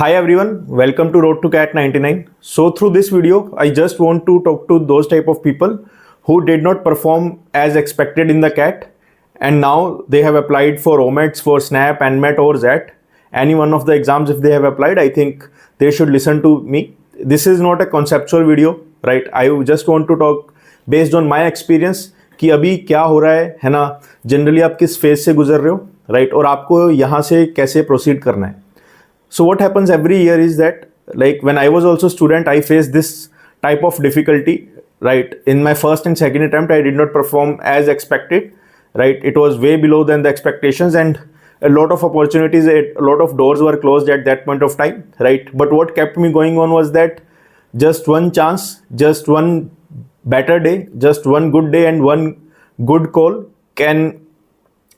Hi everyone, welcome to Road to Cat 99. So through this video, I just want to talk to those type of people who did not perform as expected in the CAT and now they have applied for OMETs, for SNAP, NMET or ZAT. Any one of the exams if they have applied, I think they should listen to me. This is not a conceptual video, right? I just want to talk based on my experience कि अभी क्या हो रहा है ना, generally आप किस phase से गुजर रहे हो, राइट, और आपको यहाँ से कैसे प्रोसीड करना है. So what happens every year is that, like when I was also student, I faced this type of difficulty, right? In my first and second attempt, I did not perform as expected, right? It was way below than the expectations and a lot of opportunities, a lot of doors were closed at that point of time, right? But what kept me going on was that just one chance, just one better day, just one good day and one good call can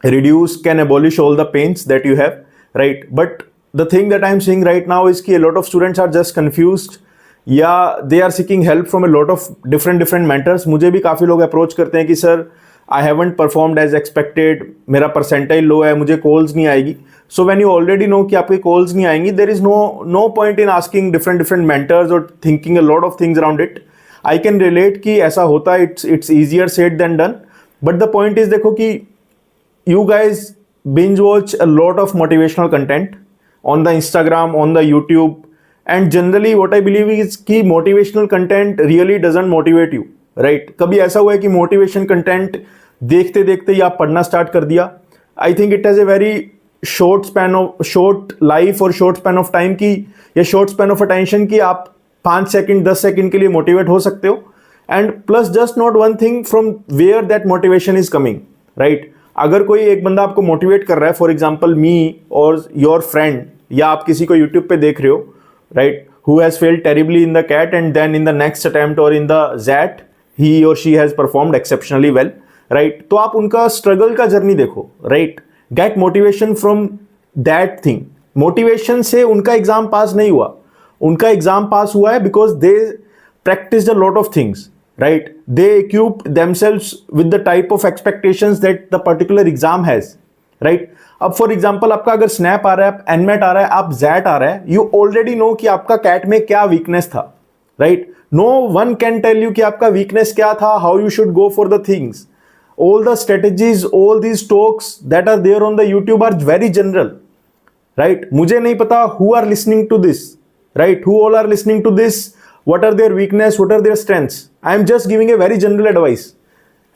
abolish all the pains that you have, right? But the thing that I'm seeing right now is कि a lot of students are just confused या they are seeking help from a lot of different mentors. मुझे भी काफ़ी लोग approach करते हैं कि sir I haven't performed as expected, मेरा परसेंटाइल लो है, मुझे कॉल्स नहीं आएगी. So when you already know कि आपकी कॉल्स नहीं आएंगी, there is no point in asking different mentors or thinking a lot of things around it. I can relate कि ऐसा होता है, it's easier said than done. But the point is देखो कि you guys binge watch a lot of motivational content on the Instagram, on the YouTube, and generally what I believe is कि motivational content really doesn't motivate you, right? कभी ऐसा हुआ है कि motivation content देखते देखते ही आप पढ़ना स्टार्ट कर दिया? I think it has a very short life or short span of time की या short span of attention कि आप 5 सेकंड 10 सेकंड के लिए मोटिवेट हो सकते हो. And plus just not one thing from where that motivation is coming, right? अगर कोई एक बंदा आपको मोटिवेट कर रहा है, फॉर एग्जाम्पल मी और योर फ्रेंड, या आप किसी को यूट्यूब पे देख रहे हो, right, who has failed terribly in the CAT and then in the next attempt और इन द जैट ही और she has performed exceptionally well, right? तो आप उनका स्ट्रगल का जर्नी देखो, राइट? Get motivation from that thing. Motivation से उनका एग्जाम पास नहीं हुआ, उनका एग्जाम पास हुआ है because they practiced a lot of things, right? They equipped themselves with the type of expectations that the particular exam has, right? अब फॉर एग्जाम्पल आपका अगर स्नैप आ रहा है, एनमेट आ रहा है, आप जैट आ रहा है, यू ऑलरेडी नो कि आपका कैट में क्या वीकनेस था, right? No one can tell you कि आपका वीकनेस क्या था, how you should go for the things. All the strategies, all these talks that are there on the YouTube are very general, right? मुझे नहीं पता who are listening to this, right? Who all are listening to this? What are their weakness? What are their strengths? I am just giving a very general advice,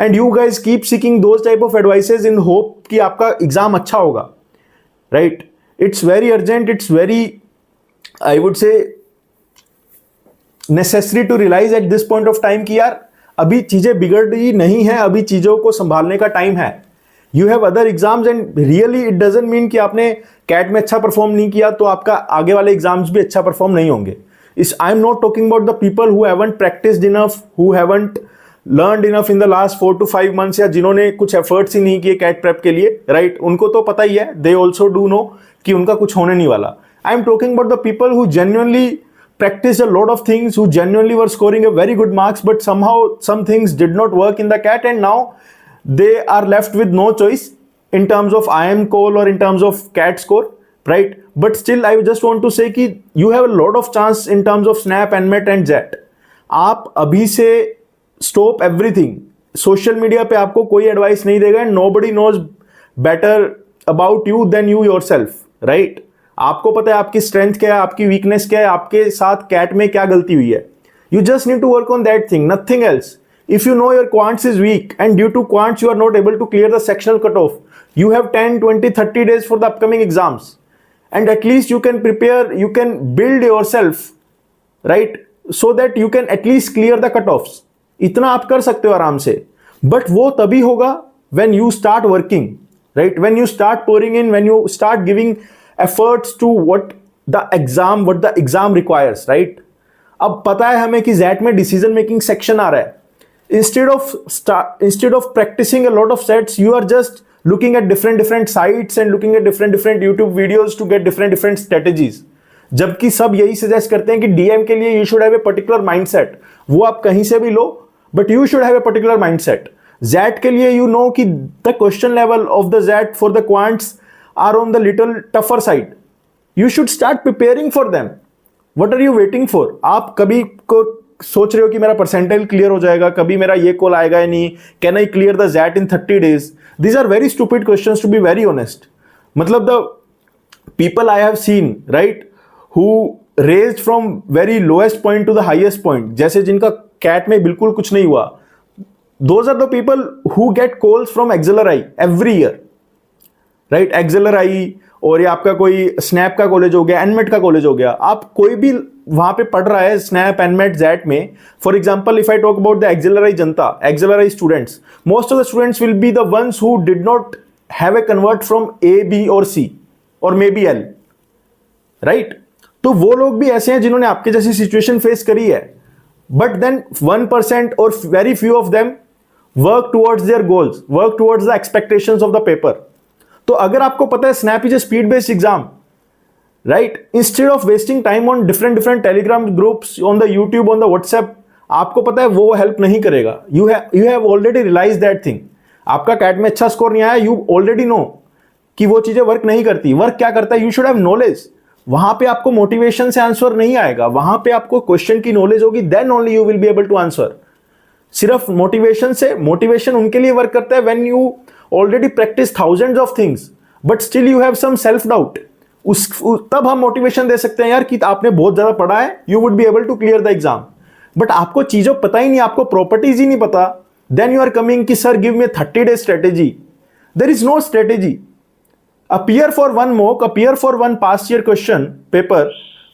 and you guys keep seeking those type of advices in hope कि आपका exam अच्छा होगा, right? It's very urgent. It's very, I would say, necessary to realize at this point of time कि यार अभी चीजें बिगड़ रही नहीं है, अभी चीजों को संभालने का टाइम है. You have other exams and really it doesn't mean कि आपने कैट में अच्छा परफॉर्म नहीं किया तो आपका आगे वाले एग्जाम्स भी अच्छा परफॉर्म नहीं होंगे. I am not talking about the people who haven't practised enough, who haven't learned enough in the last 4 to 5 months, या जिन्होंने कुछ एफर्ट्स ही नहीं किए कैट प्रेप के लिए, राइट? उनको तो पता ही है, दे ऑल्सो डू नो कि उनका कुछ होने नहीं वाला. I am talking about the people who genuinely practiced a lot of things, who genuinely were scoring a very good marks, but somehow some things did not work in the CAT and now they are left with no choice in terms of IM call or in terms of CAT score, right? But still I just want to say कि you have a lot of chance in terms of SNAP, NMET and ZAT. आप अभी से stop everything. Social media पे आपको कोई advice नहीं देगा and nobody knows better about you than you yourself, right? आपको पता है आपकी स्ट्रेंथ क्या है, आपकी वीकनेस क्या है, आपके साथ कैट में क्या गलती हुई है. You just need to work on that thing, nothing else. If you know your quants is weak and due to quants you are not able to clear the sectional cutoff, you have 10, 20, 30 days for the upcoming exams. And at least you can prepare, you can build yourself, right? So that you can at least clear the cutoffs. इतना आप कर सकते हो आराम से. But वो तभी होगा when you start working, right? When you start pouring in, when you start giving efforts to what the exam requires, right? अब पता है हमें कि ZAT में decision making section आ रहा है. Instead of practicing a lot of sets, you are just looking at different sites and looking at different YouTube videos to get different strategies. जबकि सब यही सजेस्ट करते हैं कि DM के लिए you should have a particular mindset. वो आप कहीं से भी लो, but you should have a particular mindset. ZAT के लिए you know कि the question level of the ZAT for the quants are on the little tougher side, You should start preparing for them. What are you waiting for? आप कभी को सोच रहे हो कि मेरा परसेंटाइल क्लियर हो जाएगा, कभी मेरा ये कॉल आएगा या नहीं, can I clear the XAT in 30 days? These are very stupid questions, to be very honest. मतलब the people I have seen, right, who raised from very lowest point to the highest point, जैसे जिनका cat में बिल्कुल कुछ नहीं हुआ, those are the people who get calls from Accelerate every year, right? Accelerate और ये आपका कोई स्नैप का कॉलेज हो गया, एनमेट का कॉलेज हो गया, आप कोई भी वहां पे पढ़ रहा है स्नैप, एनमेट, जैट में. For example if I talk about the XLRI जनता, XLRI students, most of the students will be the ones who did not have a convert from A, B और सी और may be L, right? तो वो लोग भी ऐसे हैं जिन्होंने आपके जैसी सिचुएशन फेस करी है, बट देन 1% और very few of them work towards their goals, work towards the expectations of the paper. तो अगर आपको पता है SNAP is a speed based exam, right, instead of wasting time on different Telegram groups, on the YouTube, on the WhatsApp, आपको पता है वो help नहीं करेगा. You have already realise that thing. आपका कैट में अच्छा स्कोर नहीं आया, यू ऑलरेडी नो कि वो चीजें वर्क नहीं करती. वर्क क्या करता है? You should have knowledge. वहां पे आपको मोटिवेशन से आंसर नहीं आएगा, वहां पे आपको क्वेश्चन की नॉलेज होगी, then only you will be able to answer. सिर्फ मोटिवेशन से, मोटिवेशन उनके लिए वर्क करता है when you already practise thousands of things but still you have some self doubt. तब हम मोटिवेशन दे सकते हैं यार कि आपने बहुत ज्यादा पढ़ा है, you would be able to clear the exam. But आपको चीजों पता ही नहीं, आपको प्रॉपर्टीज ही नहीं पता, देन यू आर कमिंग कि sir give me 30 days strategy. There is no strategy. Appear for one mock, appear for one past year question paper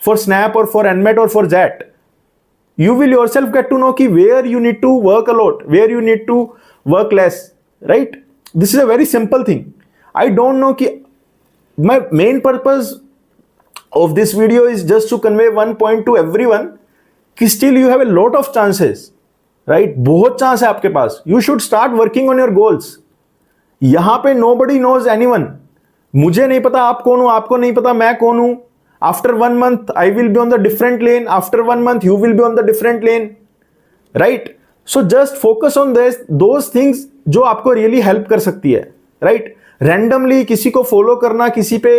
for SNAP or for NMET or for JAT. You will yourself get to know ki where you need to work a lot, where you need to work less, right? This is a very simple thing. I don't know ki my main purpose of this video is just to convey one point to everyone कि still you have a lot of chances, right? बहुत chance है आपके पास. You should start working on your goals. यहां पे nobody knows anyone. मुझे नहीं पता आप कौन हो, आपको नहीं पता मैं कौन हूं. After 1 month I will be on the different lane, after 1 month you will be on the different lane, right? So just focus on this, those things जो आपको रियली हेल्प कर सकती है, राइट? रैंडमली किसी को फॉलो करना, किसी पे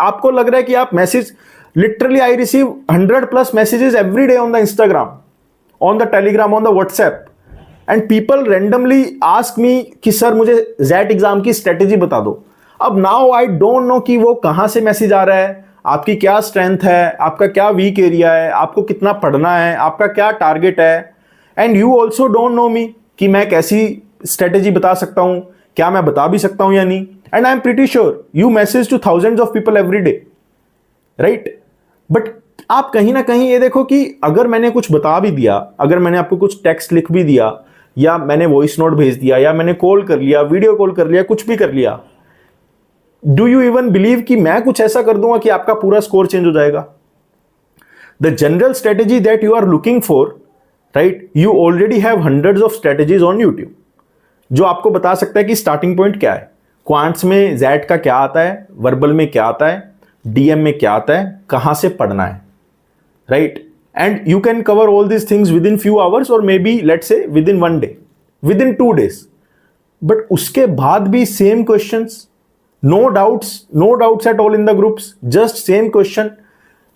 आपको लग रहा है कि आप message, literally I receive 100+ messages every day on the Instagram, on the Telegram, on the WhatsApp, and people randomly ask me कि सर मुझे जैट एग्जाम की स्ट्रेटेजी बता दो. अब नाउ आई डोंट नो कि वो कहां से मैसेज आ रहा है, आपकी क्या स्ट्रेंथ है, आपका क्या वीक एरिया है, आपको कितना पढ़ना है, आपका क्या टारगेट है, and you also don't know me कि मैं कैसी स्ट्रेटेजी बता सकता हूं, क्या मैं बता भी सकता हूं या नहीं. And I am pretty sure you message two thousands of people every day, right? But आप कहीं ना कहीं ये देखो कि अगर मैंने कुछ बता भी दिया, अगर मैंने आपको कुछ टेक्स्ट लिख भी दिया, या मैंने वॉइस नोट भेज दिया, या मैंने कॉल कर लिया, वीडियो कॉल कर लिया, कुछ भी कर लिया, डू यू इवन बिलीव कि मैं कुछ ऐसा कर दूंगा कि आपका पूरा स्कोर चेंज हो जाएगा? The general strategy that you are looking for, right, you already have hundreds of strategies on YouTube जो आपको बता सकता है कि स्टार्टिंग पॉइंट क्या है, क्वांट्स में जैट का क्या आता है, वर्बल में क्या आता है, डीएम में क्या आता है, कहां से पढ़ना है, right? And you can cover all these things within few hours और maybe let's say within 1 day, within 2 days. But उसके बाद भी same questions, no doubts at all in the groups, just same question.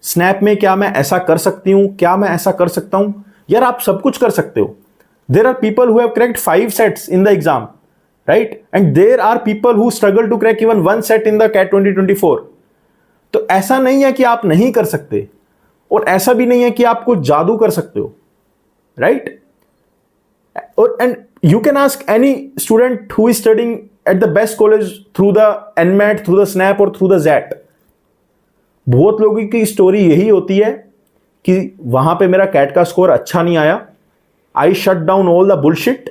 Snap में क्या मैं ऐसा कर सकती हूं, क्या मैं ऐसा कर सकता हूं? यार आप सब कुछ कर सकते हो. There are people who have cracked 5 sets in the exam, right? And there are people who struggle to crack even 1 set in the CAT 2024. तो ऐसा नहीं है कि आप नहीं कर सकते, और ऐसा भी नहीं है कि आप कुछ जादू कर सकते हो, right? और and you can ask any student who is studying at the best college through the NMAT, through the SNAP or through the ZAT. बहुत लोगों की स्टोरी यही होती है कि वहां पे मेरा कैट का स्कोर अच्छा नहीं आया, I shut down all the bullshit,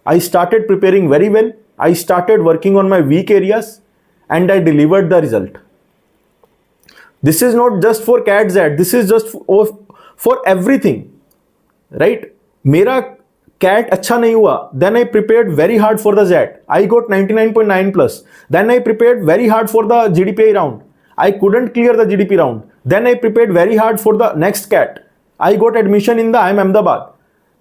I started preparing very well, I started working on my weak areas and I delivered the result. This is not just for CAT ZAT, this is just for everything, right? मेरा CAT अच्छा नहीं हुआ, then I prepared very hard for the ZAT. I got 99.9+. Then I prepared very hard for the GDPI round. I couldn't clear the GDP round. Then I prepared very hard for the next CAT. I got admission in the IIM Ahmedabad.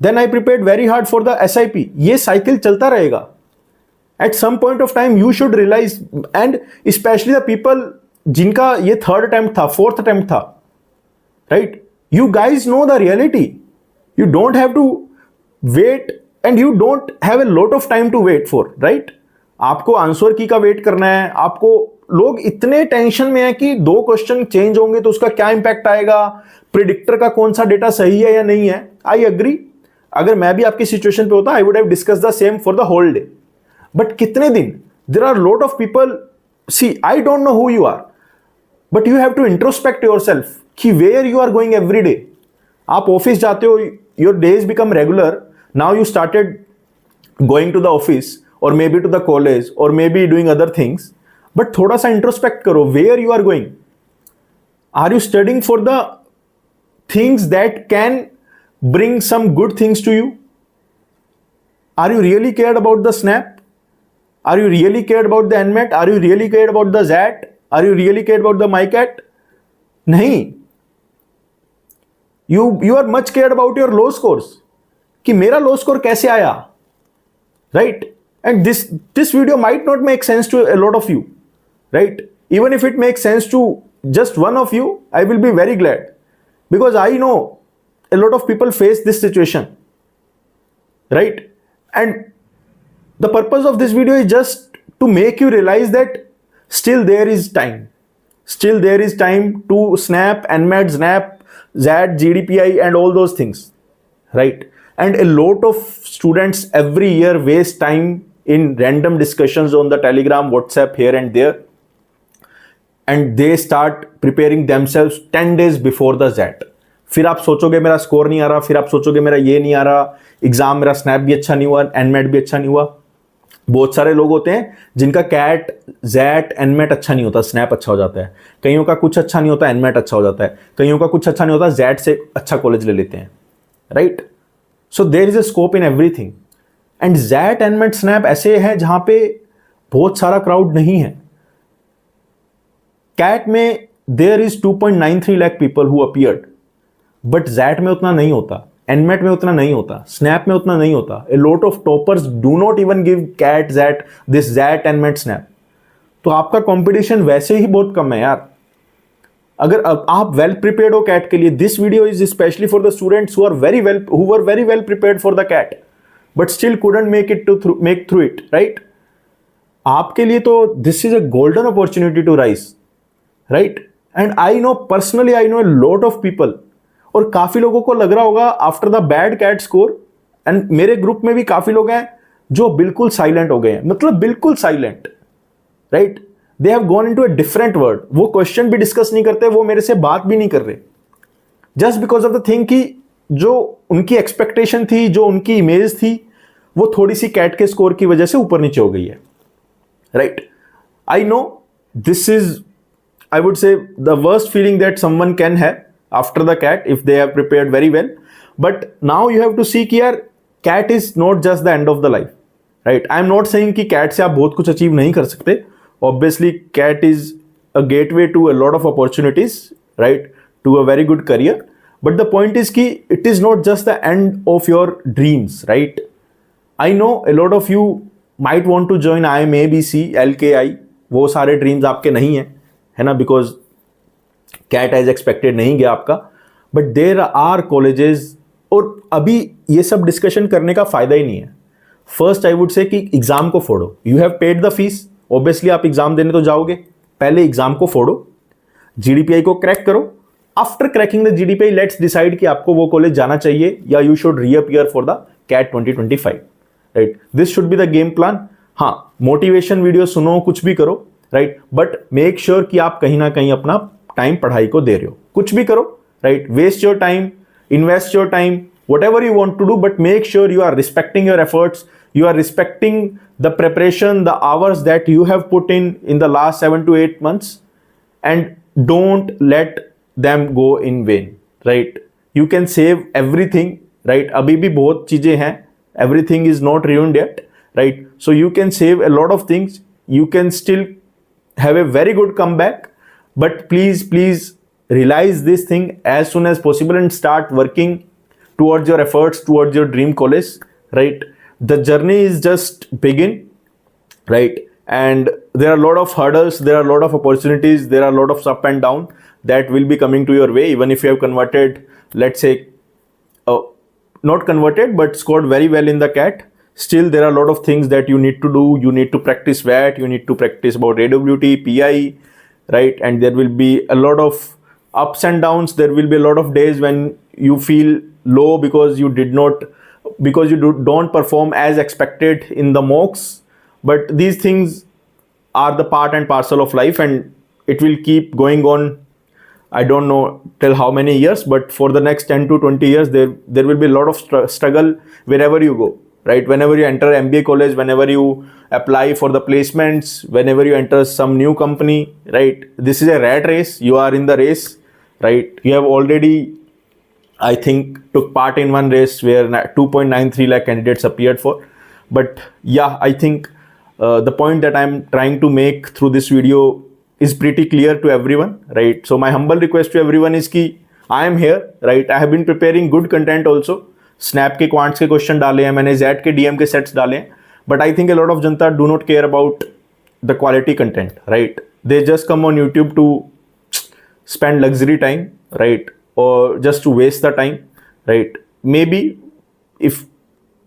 Then I prepared very hard for the SIP. ये cycle चलता रहेगा. At some point of time, you should realize, and especially the people जिनका ये third attempt था, fourth attempt था, right, you guys know the reality. You don't have to wait and you don't have a lot of time to wait for, right. आपको answer key का wait करना है. आपको लोग इतने टेंशन में है कि 2 क्वेश्चन चेंज होंगे तो उसका क्या इंपैक्ट आएगा, प्रिडिक्टर का कौन सा डेटा सही है या नहीं है. आई एग्री, अगर मैं भी आपकी सिचुएशन पे होता I would have discuss the same for the whole day. But कितने दिन, there are lot of people, see I don't know who you are, but you have to introspect your self कि where you are going every day. आप office जाते हो, your days become regular, now you started going to the office or maybe to the college or maybe doing other things, but थोड़ा सा introspect करो, where you are going. Are you studying for the things that can bring some good things to you? Are you really cared about the SNAP? Are you really cared about the NMAT? Are you really cared about the ZAT? Are you really cared about the MyCat? नहीं. You are much cared about your low scores, कि मेरा low score कैसे आया, right? And this video might not make sense to a lot of you, right? Even if it makes sense to just one of you, I will be very glad, because I know a lot of people face this situation, right? And the purpose of this video is just to make you realize that still there is time. Still there is time to SNAP, NMAT, SNAP, ZAT, GDPI and all those things, right? And a lot of students every year waste time in random discussions on the Telegram, WhatsApp, here and there, and they start preparing themselves 10 days before the ZAT. फिर आप सोचोगे मेरा score नहीं आ रहा, फिर आप सोचोगे मेरा ये नहीं आ रहा, एग्जाम मेरा स्नैप भी अच्छा नहीं हुआ, एनमेट भी अच्छा नहीं हुआ. बहुत सारे लोग होते हैं जिनका कैट, जैट, एनमेट अच्छा नहीं होता, स्नैप अच्छा हो जाता है. कईयों का कुछ अच्छा नहीं होता, एनमेट अच्छा हो जाता है. कईयों का कुछ अच्छा नहीं होता, जैट से अच्छा कॉलेज ले लेते हैं, right. So there is a scope in everything. And XAT, NMAT, SNAP ऐसे हैं जहां पे बहुत सारा क्राउड नहीं है. कैट में there is 2.93 lakh people who appeared, but XAT में उतना नहीं होता, एनमेट में उतना नहीं होता, स्नैप में उतना नहीं होता. A lot of toppers do not even give CAT, XAT, this XAT, NMAT, SNAP. तो आपका कंपटीशन वैसे ही बहुत कम है यार. अगर आप वेल प्रिपेयर्ड हो कैट के लिए, this video is specially for the students who were very well prepared for the CAT but still couldn't make through it, right. आपके लिए तो this is a golden opportunity to rise, right. And I know personally, I know a lot of people, और काफी लोगों को लग रहा होगा after the bad CAT score, and मेरे ग्रुप में भी काफी लोग हैं जो बिल्कुल साइलेंट हो गए हैं, मतलब बिल्कुल silent, right. They have gone into a different world. वो क्वेश्चन भी डिस्कस नहीं करते, वो मेरे से बात भी नहीं कर रहे, just because of the thing कि जो उनकी एक्सपेक्टेशन थी, जो उनकी इमेज थी, वो थोड़ी सी कैट के स्कोर की वजह से ऊपर नीचे हो गई है, right. I know this is, I would say, the worst feeling that someone can have after the CAT if they have prepared very well. But now you have to see कि यार CAT is not just the end of the life, right? I am not saying कि CAT से आप बहुत कुछ achieve नहीं कर सकते. Obviously, CAT is a gateway to a lot of opportunities, right? To a very good career. But the point is कि it is not just the end of your dreams, right? I know a lot of you might want to join IIM, ABC, LKI. वो सारे dreams आपके नहीं हैं, है ना, because ket as expected नहीं गया आपका. बट देर आर कॉलेजेस, और अभी ये सब डिस्कशन करने का फायदा ही नहीं है. फर्स्ट आई वुड से कि एग्जाम को फोड़ो. You have paid the fees, obviously आप एग्जाम देने तो जाओगे, पहले एग्जाम को फोड़ो, जीडीपीआई को क्रैक करो. After cracking the GDPI, let's decide कि आपको वो कॉलेज जाना चाहिए या you should reappear for the CAT 2025, right. This should be the game plan. हाँ, मोटिवेशन वीडियो सुनो, कुछ भी करो, राइट, बट मेक श्योर कि आप कहीं ना कहीं अपना टाइम पढ़ाई को दे रहे हो. कुछ भी करो, right, waste your time, invest your time, whatever you want to do, but make sure you are respecting your efforts, you are respecting the preparation, the hours that you have put in the last 7 to 8 months, and don't let them go in vain, right. You can save everything, right. अभी भी बहुत चीजें हैं, everything is not ruined yet, right. So you can save a lot of things, you can still have a very good comeback, but please realize this thing as soon as possible and start working towards your efforts, towards your dream college, right. The journey is just begin, right. and there are a lot of hurdles, there are a lot of opportunities, there are a lot of up and down that will be coming to your way. Even if you have converted, let's say, not converted but scored very well in the CAT, still there are a lot of things that you need to do. You need to practice VAT, you need to practice about AWT, PI, right? And there will be a lot of ups and downs. There will be a lot of days when you feel low because you don't perform as expected in the mocks. But these things are the part and parcel of life, and it will keep going on. I don't know till how many years, but for the next 10 to 20 years, there will be a lot of struggle wherever you go, right? Whenever you enter MBA college, whenever you apply for the placements, whenever you enter some new company, right? This is a rat race. You are in the race, right? You have already, I think, took part in one race where 2.93 lakh candidates appeared for. But yeah, I think the point that I'm trying to make through this video is pretty clear to everyone, right? So my humble request to everyone is कि I am here, right? I have been preparing good content also. Snap के quants के question डाले हैं मैंने, Z के DM के sets डाले हैं. But I think a lot of Janata do not care about the quality content, right? They just come on YouTube to spend luxury time, right? Or just to waste the time, right? Maybe if,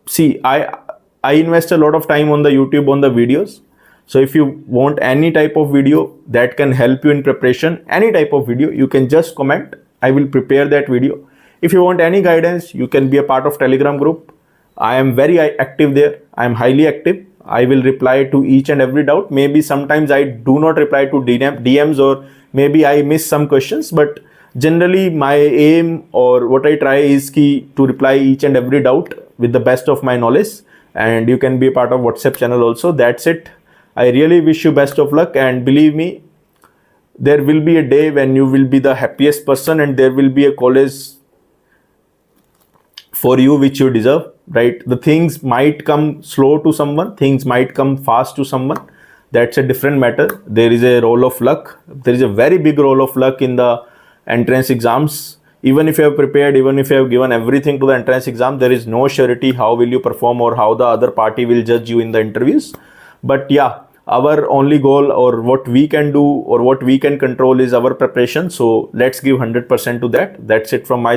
see, I invest a lot of time on the YouTube on the videos. So if you want any type of video that can help you in preparation, any type of video, you can just comment. I will prepare that video. If you want any guidance, you can be a part of Telegram group. I am very active there. I am highly active. I will reply to each and every doubt. Maybe sometimes I do not reply to DMs, or maybe I miss some questions, but generally my aim or what I try is to reply each and every doubt with the best of my knowledge. And you can be a part of WhatsApp channel also. That's it. I really wish you best of luck, and believe me, there will be a day when you will be the happiest person, and there will be a college for you which you deserve, right? The things might come slow to someone, things might come fast to someone. That's a different matter. There is a role of luck. There is a very big role of luck in the entrance exams. Even if you have prepared, even if you have given everything to the entrance exam, there is no surety how will you perform or how the other party will judge you in the interviews. But yeah, our only goal, or what we can do or what we can control, is our preparation. So let's give 100% to that. That's it from my side.